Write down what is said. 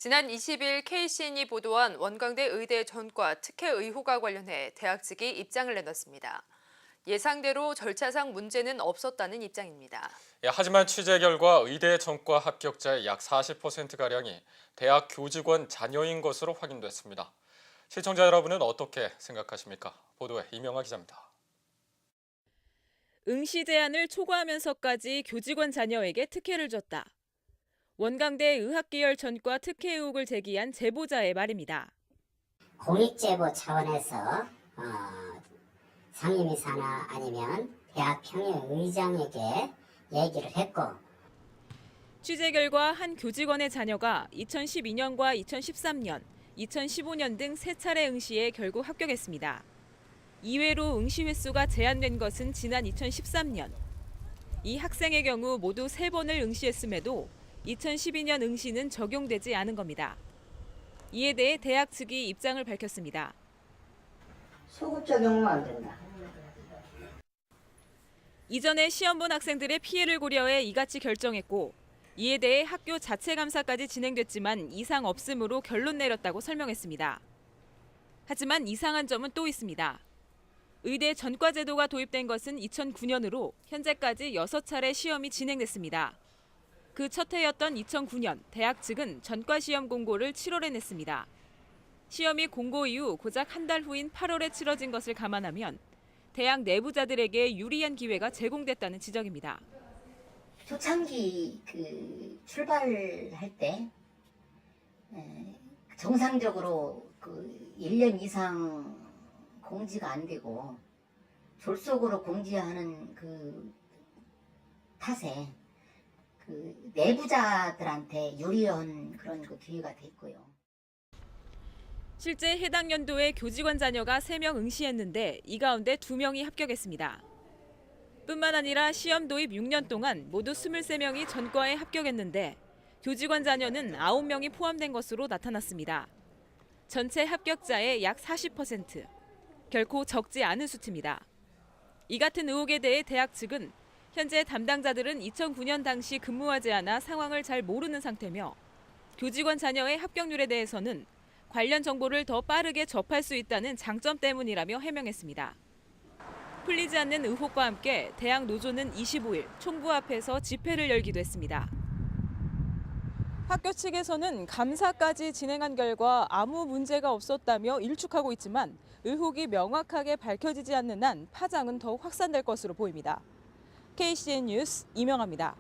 지난 20일 KCN이 보도한 원광대 의대 전과 특혜 의혹과 관련해 대학 측이 입장을 내놨습니다. 예상대로 절차상 문제는 없었다는 입장입니다. 하지만 취재 결과 의대 전과 합격자의 약 40%가량이 대학 교직원 자녀인 것으로 확인됐습니다. 시청자 여러분은 어떻게 생각하십니까? 보도에 이명아 기자입니다. 응시 제한을 초과하면서까지 교직원 자녀에게 특혜를 줬다. 원광대 의학계열 전과 특혜 의혹을 제기한 제보자의 말입니다. 공익제보 차원에서 상임이사나 아니면 대학 평의의장에게 얘기를 했고, 취재 결과 한 교직원의 자녀가 2012년과 2013년, 2015년 등 3차례 응시에 결국 합격했습니다. 이외로 응시 횟수가 제한된 것은 지난 2013년. 이 학생의 경우 모두 3번을 응시했음에도 2012년 응시는 적용되지 않은 겁니다. 이에 대해 대학 측이 입장을 밝혔습니다. 소급 적용은 안 된다. 이전에 시험 본 학생들의 피해를 고려해 이같이 결정했고, 이에 대해 학교 자체 감사까지 진행됐지만 이상 없음으로 결론 내렸다고 설명했습니다. 하지만 이상한 점은 또 있습니다. 의대 전과 제도가 도입된 것은 2009년으로 현재까지 6차례 시험이 진행됐습니다. 그 첫 해였던 2009년 대학 측은 전과 시험 공고를 7월에 냈습니다. 시험이 공고 이후 고작 한 달 후인 8월에 치러진 것을 감안하면 대학 내부자들에게 유리한 기회가 제공됐다는 지적입니다. 초창기 출발할 때 정상적으로 1년 이상 공지가 안 되고 졸속으로 공지하는 탓에 내부자들한테 유리한 그런 기회가 됐고요. 실제 해당 연도에 교직원 자녀가 3명 응시했는데 이 가운데 2명이 합격했습니다. 뿐만 아니라 시험 도입 6년 동안 모두 23명이 전과에 합격했는데 교직원 자녀는 9명이 포함된 것으로 나타났습니다. 전체 합격자의 약 40%, 결코 적지 않은 수치입니다. 이 같은 의혹에 대해 대학 측은 현재 담당자들은 2009년 당시 근무하지 않아 상황을 잘 모르는 상태며 교직원 자녀의 합격률에 대해서는 관련 정보를 더 빠르게 접할 수 있다는 장점 때문이라며 해명했습니다. 풀리지 않는 의혹과 함께 대학 노조는 25일 총부 앞에서 집회를 열기도 했습니다. 학교 측에서는 감사까지 진행한 결과 아무 문제가 없었다며 일축하고 있지만 의혹이 명확하게 밝혀지지 않는 한 파장은 더욱 확산될 것으로 보입니다. KCN 뉴스 이명아입니다.